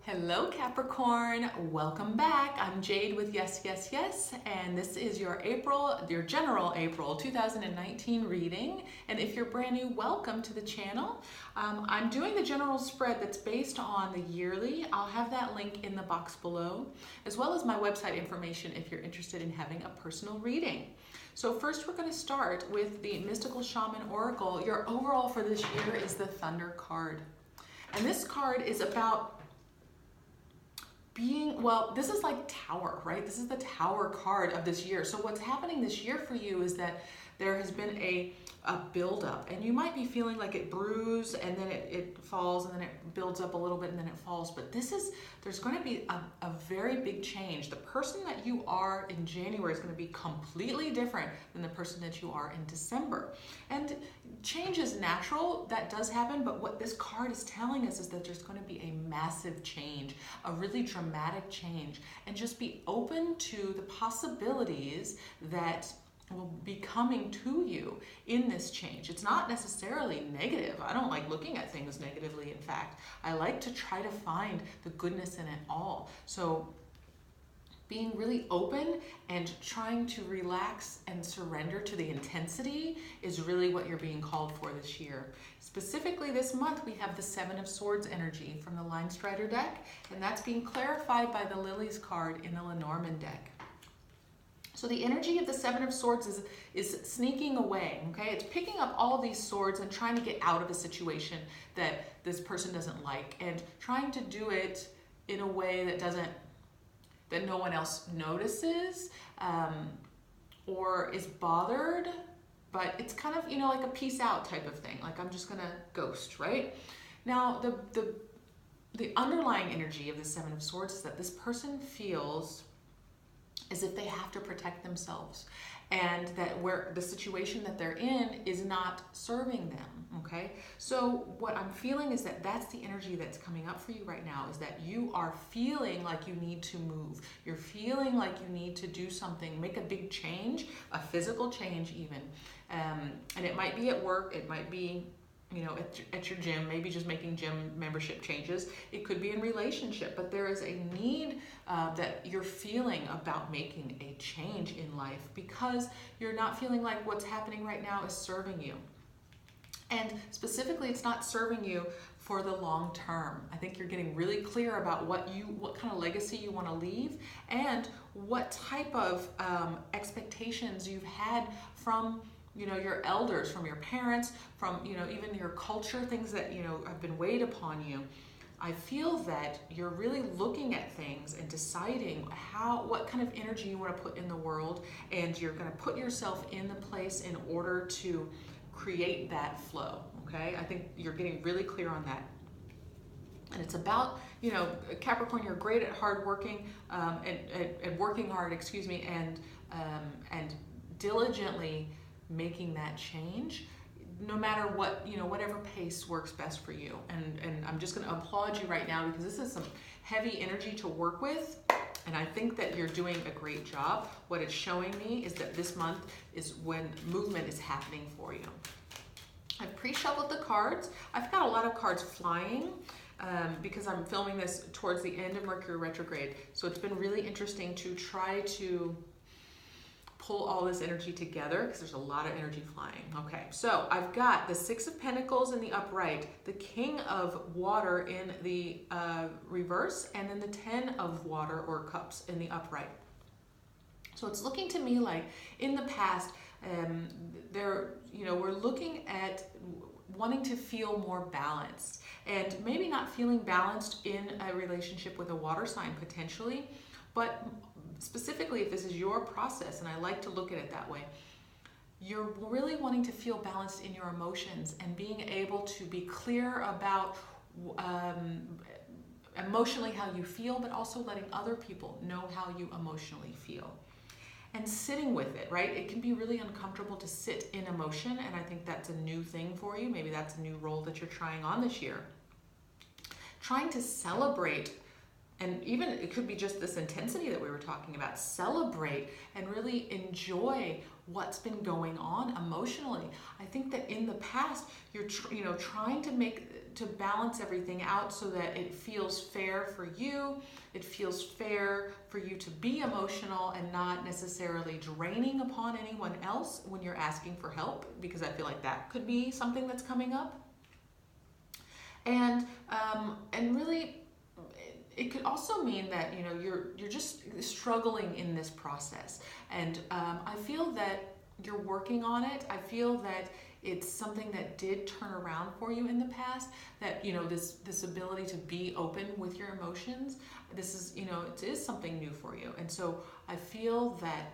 Hello Capricorn, welcome back. I'm Jade with yesYesYes, and this is your general April 2019 reading. And if you're brand new, welcome to the channel. I'm doing the general spread that's based on the yearly. I'll have that link in the box below, as well as my website information if you're interested in having a personal reading. So first we're going to start with the Mystical Shaman Oracle. Your overall for this year is the Thunder card. And this card is about this is like Tower, right? This is the Tower card of this year. So what's happening this year for you is that there has been a buildup, and you might be feeling like it brews and then it falls and then it builds up a little bit and then it falls. But there's going to be a very big change. The person that you are in January is going to be completely different than the person that you are in December. And change is natural, that does happen, but what this card is telling us is that there's going to be a massive change, a really dramatic change, and just be open to the possibilities that will be coming to you in this change. It's not necessarily negative. I don't like looking at things negatively. In fact, I like to try to find the goodness in it all. So being really open and trying to relax and surrender to the intensity is really what you're being called for this year. Specifically this month, we have the Seven of Swords energy from the Line Strider deck, and that's being clarified by the Lilies card in the Lenormand deck. So the energy of the Seven of Swords is sneaking away, okay? It's picking up all these swords and trying to get out of a situation that this person doesn't like, and trying to do it in a way that no one else notices or is bothered, but it's kind of, like a peace out type of thing. Like, I'm just gonna ghost, right? Now, the underlying energy of the Seven of Swords is that this person feels as if they have to protect themselves, and that where the situation that they're in is not serving them, okay? So what I'm feeling is that that's the energy that's coming up for you right now, is that you are feeling like you need to move. You're feeling like you need to do something, make a big change, a physical change even. And it might be at work, it might be at your gym, maybe just making gym membership changes. It could be in relationship, but there is a need that you're feeling about making a change in life because you're not feeling like what's happening right now is serving you. And specifically, it's not serving you for the long term. I think you're getting really clear about what kind of legacy you want to leave, and what type of expectations you've had from your elders, from your parents, from, even your culture, things that, have been weighed upon you. I feel that you're really looking at things and deciding what kind of energy you want to put in the world, and you're going to put yourself in the place in order to create that flow, okay? I think you're getting really clear on that. And it's about, Capricorn, you're great at hard working, at working hard, and diligently making that change, no matter what, whatever pace works best for you. And I'm just going to applaud you right now, because this is some heavy energy to work with, and I think that you're doing a great job. What it's showing me is that this month is when movement is happening for you. I've pre-shuffled the cards. I've got a lot of cards flying because I'm filming this towards the end of Mercury retrograde, so it's been really interesting to try to pull all this energy together, because there's a lot of energy flying. Okay, so I've got the Six of Pentacles in the upright, the King of Water in the reverse, and then the Ten of Water or Cups in the upright. So it's looking to me like in the past, we're looking at wanting to feel more balanced, and maybe not feeling balanced in a relationship with a water sign potentially, but specifically if this is your process, and I like to look at it that way, you're really wanting to feel balanced in your emotions and being able to be clear about emotionally how you feel, but also letting other people know how you emotionally feel. And sitting with it, right? It can be really uncomfortable to sit in emotion, and I think that's a new thing for you. Maybe that's a new role that you're trying on this year. Trying to celebrate and even it could be just this intensity that we were talking about. Celebrate and really enjoy what's been going on emotionally. I think that in the past, you're trying to balance everything out so that it feels fair for you. It feels fair for you to be emotional and not necessarily draining upon anyone else when you're asking for help, because I feel like that could be something that's coming up. And really, it could also mean that you're just struggling in this process, and I feel that you're working on it. I feel that it's something that did turn around for you in the past, that this ability to be open with your emotions, this is it is something new for you. And so I feel that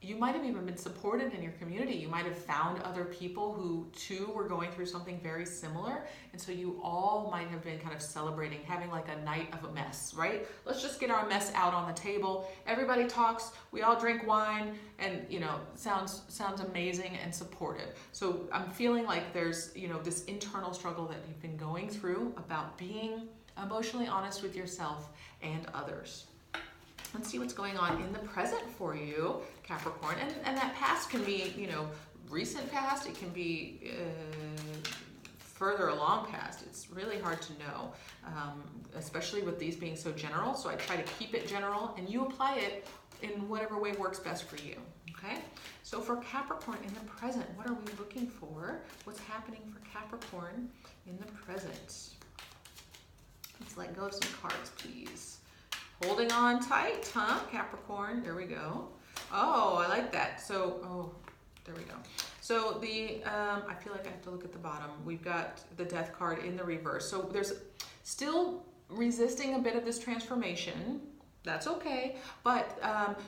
you might have even been supported in your community. You might have found other people who too were going through something very similar. And so you all might have been kind of celebrating, having like a night of a mess, right? Let's just get our mess out on the table. Everybody talks, we all drink wine, and sounds amazing and supportive. So I'm feeling like there's, this internal struggle that you've been going through about being emotionally honest with yourself and others. Let's see what's going on in the present for you, Capricorn. And that past can be, recent past. It can be further along past. It's really hard to know, especially with these being so general. So I try to keep it general, and you apply it in whatever way works best for you, okay? So for Capricorn in the present, what are we looking for? What's happening for Capricorn in the present? Let's let go of some cards, please. Holding on tight, huh, Capricorn? There we go. Oh, I like that. So, there we go. So I feel like I have to look at the bottom. We've got the Death card in the reverse. So there's still resisting a bit of this transformation. That's okay, but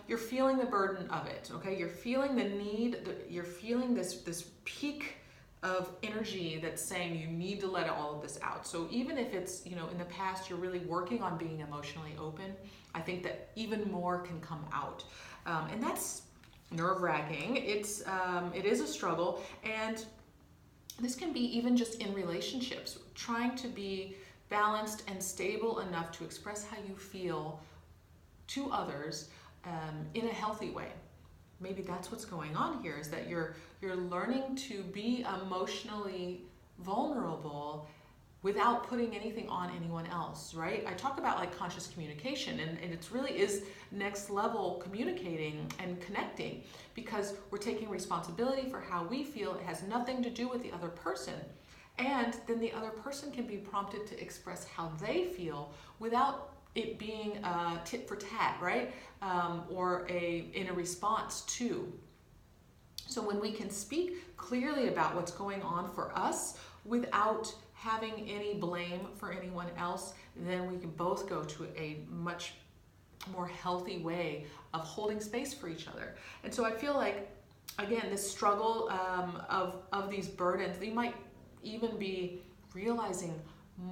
you're feeling the burden of it, okay? You're feeling the need, you're feeling this peak of energy that's saying you need to let all of this out. So even if it's, in the past you're really working on being emotionally open, I think that even more can come out. And that's nerve-wracking. It is a struggle, and this can be even just in relationships, trying to be balanced and stable enough to express how you feel to others in a healthy way. Maybe that's what's going on here, is that you're learning to be emotionally vulnerable without putting anything on anyone else, right? I talk about like conscious communication, and it really is next level communicating and connecting, because we're taking responsibility for how we feel. It has nothing to do with the other person. And then the other person can be prompted to express how they feel without it being tit for tat, right? Or in a response to. So when we can speak clearly about what's going on for us without having any blame for anyone else, then we can both go to a much more healthy way of holding space for each other. And so I feel like, again, this struggle of these burdens, you might even be realizing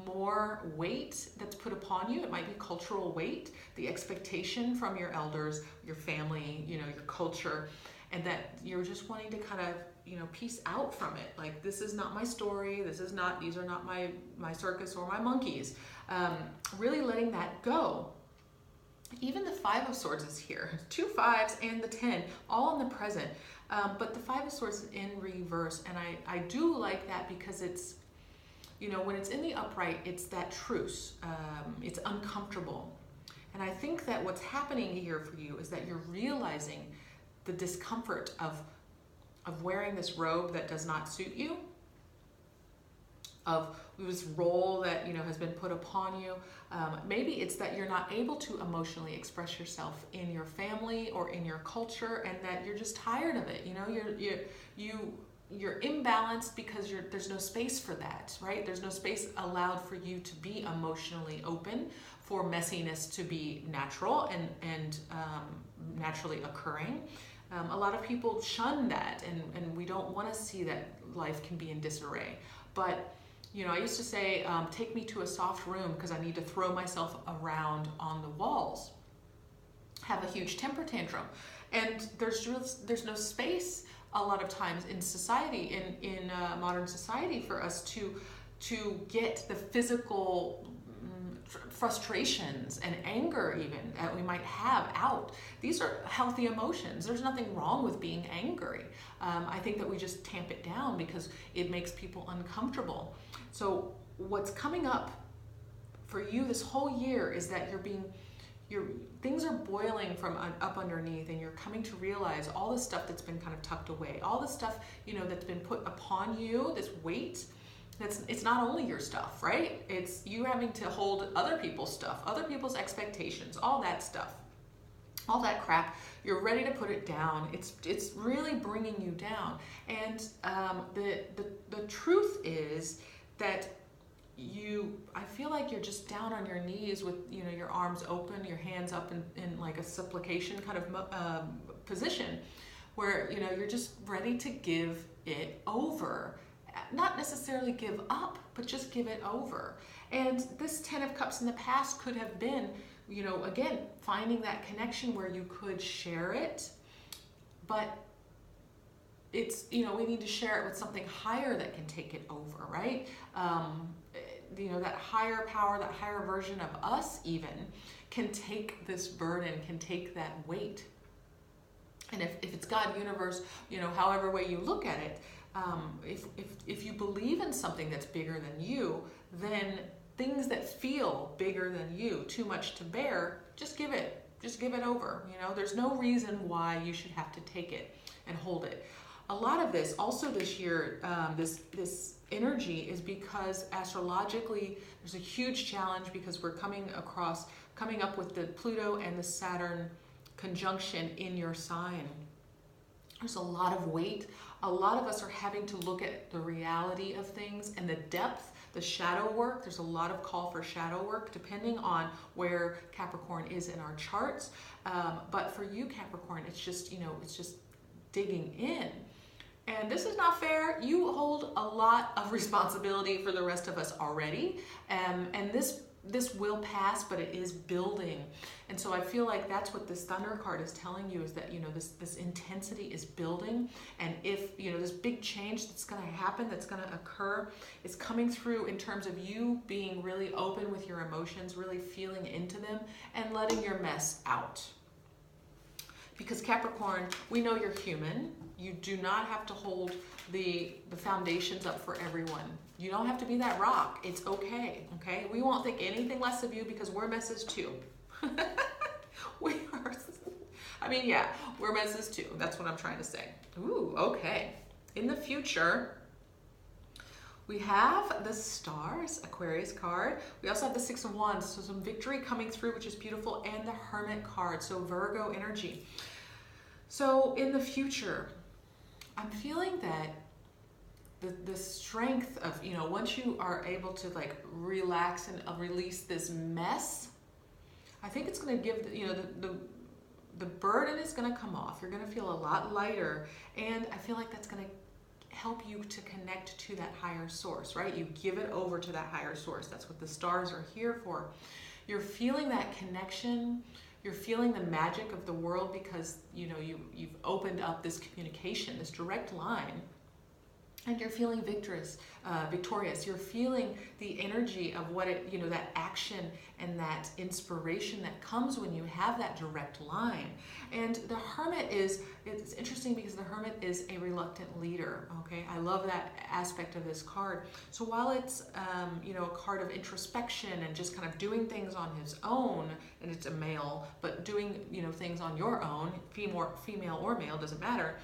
more weight that's put upon you. It might be cultural weight, the expectation from your elders, your family, your culture, and that you're just wanting to kind of, piece out from it. Like, this is not my story. These are not my circus or my monkeys. Really letting that go. Even the Five of Swords is here. 2 5s and the 10, all in the present. But the Five of Swords is in reverse, and I do like that, because it's, when it's in the upright, it's that truce. It's uncomfortable. And I think that what's happening here for you is that you're realizing the discomfort of wearing this robe that does not suit you, of this role that has been put upon you. Maybe it's that you're not able to emotionally express yourself in your family or in your culture, and that you're just tired of it. You're imbalanced because there's no space for that, right? There's no space allowed for you to be emotionally open, for messiness to be natural and naturally occurring. A lot of people shun that, and we don't want to see that life can be in disarray. But I used to say, take me to a soft room, because I need to throw myself around on the walls, have a huge temper tantrum. And there's no space a lot of times in society, in modern society, for us to get the physical frustrations and anger even that we might have out. These are healthy emotions. There's nothing wrong with being angry. I think that we just tamp it down because it makes people uncomfortable. So what's coming up for you this whole year is that things are boiling from up underneath, and you're coming to realize all the stuff that's been kind of tucked away, all the stuff, that's been put upon you, this weight. It's not only your stuff, right? It's you having to hold other people's stuff, other people's expectations, all that stuff, all that crap. You're ready to put it down. It's really bringing you down. And the truth is that I feel like you're just down on your knees with your arms open, your hands up in like a supplication kind of position, where you're just ready to give it over. Not necessarily give up, but just give it over. And this 10 of Cups in the past could have been, again, finding that connection where you could share it, but it's, we need to share it with something higher that can take it over, right? That higher power, that higher version of us even can take this burden, can take that weight. And if it's God, universe, however way you look at it, if you believe in something that's bigger than you, then things that feel bigger than you, too much to bear, just give it over. There's no reason why you should have to take it and hold it. A lot of this also this year, this energy is because astrologically there's a huge challenge because we're coming up with the Pluto and the Saturn conjunction in your sign. There's a lot of weight. A lot of us are having to look at the reality of things and the depth, the shadow work. There's a lot of call for shadow work depending on where Capricorn is in our charts. But for you, Capricorn, it's just digging in. And this is not fair. You hold a lot of responsibility for the rest of us already. And this will pass, but it is building. And so I feel like that's what this Thunder card is telling you, is that, this intensity is building. And if, this big change that's going to happen, that's going to occur, is coming through in terms of you being really open with your emotions, really feeling into them and letting your mess out. Because Capricorn, we know you're human. You do not have to hold the foundations up for everyone. You don't have to be that rock. It's okay, okay? We won't think anything less of you because we're messes too. We are, we're messes too. That's what I'm trying to say. Ooh, okay. In the future, we have the Stars, Aquarius card. We also have the Six of Wands, so some victory coming through, which is beautiful, and the Hermit card, so Virgo energy. So in the future, I'm feeling that the strength of, once you are able to like relax and release this mess, I think it's going to give, the burden is going to come off. You're going to feel a lot lighter, and I feel like that's going to help you to connect to that higher source, right? You give it over to that higher source. That's what the stars are here for. You're feeling that connection. You're feeling the magic of the world because, you've opened up this communication, this direct line, and you're feeling victorious. You're feeling the energy of what it, that action and that inspiration that comes when you have that direct line. And the Hermit it's interesting because the Hermit is a reluctant leader, okay? I love that aspect of this card. So while it's, a card of introspection and just kind of doing things on his own, and it's a male, but doing, things on your own, female or male, doesn't matter,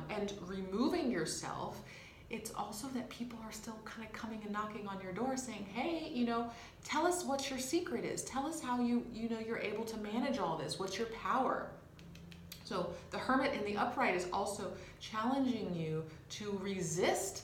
and removing yourself, it's also that people are still kind of coming and knocking on your door saying, hey, tell us what your secret is. Tell us how you're able to manage all this. What's your power? So the Hermit in the upright is also challenging you to resist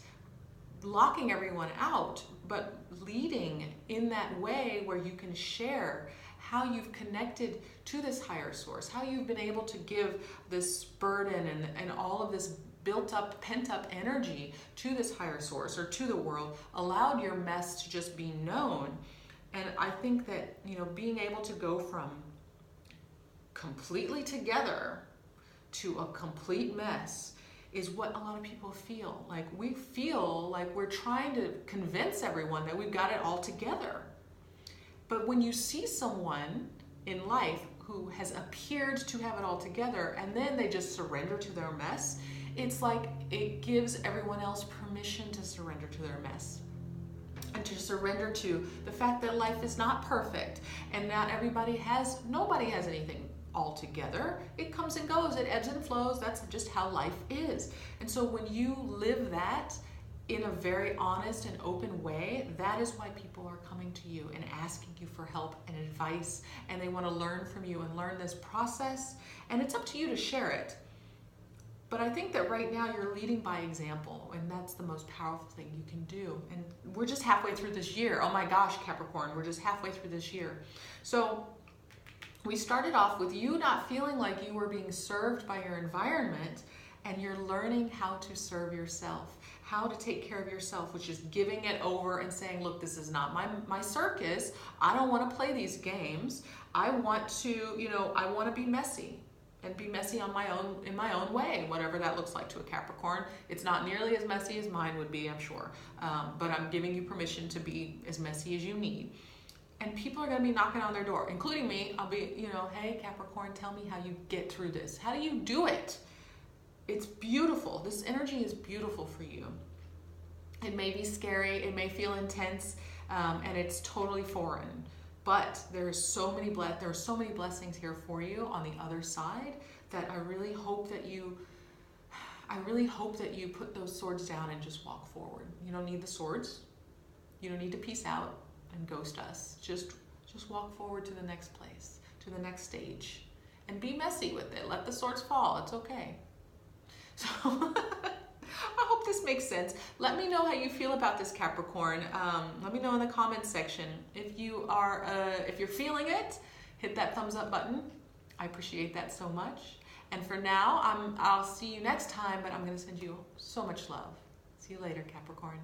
locking everyone out, but leading in that way where you can share how you've connected to this higher source, how you've been able to give this burden and all of this built up, pent up energy to this higher source or to the world, allowed your mess to just be known. And I think that, being able to go from completely together to a complete mess is what a lot of people feel. Like we feel like we're trying to convince everyone that we've got it all together. But when you see someone in life who has appeared to have it all together and then they just surrender to their mess, it's like it gives everyone else permission to surrender to their mess and to surrender to the fact that life is not perfect and not nobody has anything all together. It comes and goes, it ebbs and flows. That's just how life is. And so when you live that in a very honest and open way, that is why people are coming to you and asking you for help and advice, and they want to learn from you and learn this process, and it's up to you to share it. But I think that right now you're leading by example, and that's the most powerful thing you can do. And we're just halfway through this year. Oh my gosh, Capricorn, we're just halfway through this year. So we started off with you not feeling like you were being served by your environment, and you're learning how to serve yourself, how to take care of yourself, which is giving it over and saying, look, this is not my circus. I don't want to play these games. I want to, I want to be messy and be messy in my own way, whatever that looks like to a Capricorn. It's not nearly as messy as mine would be, I'm sure. But I'm giving you permission to be as messy as you need. And people are going to be knocking on their door, including me. I'll be, hey, Capricorn, tell me how you get through this. How do you do it? It's beautiful. This energy is beautiful for you. It may be scary. It may feel intense, and it's totally foreign. But there are so many blessings here for you on the other side that I really hope that you put those swords down and just walk forward. You don't need the swords. You don't need to peace out and ghost us. Just walk forward to the next place, to the next stage, and be messy with it. Let the swords fall. It's okay. So I hope this makes sense. Let me know how you feel about this, Capricorn. Let me know in the comments section. If you're feeling it, hit that thumbs up button. I appreciate that so much. And for now, I'll see you next time, but I'm going to send you so much love. See you later, Capricorn.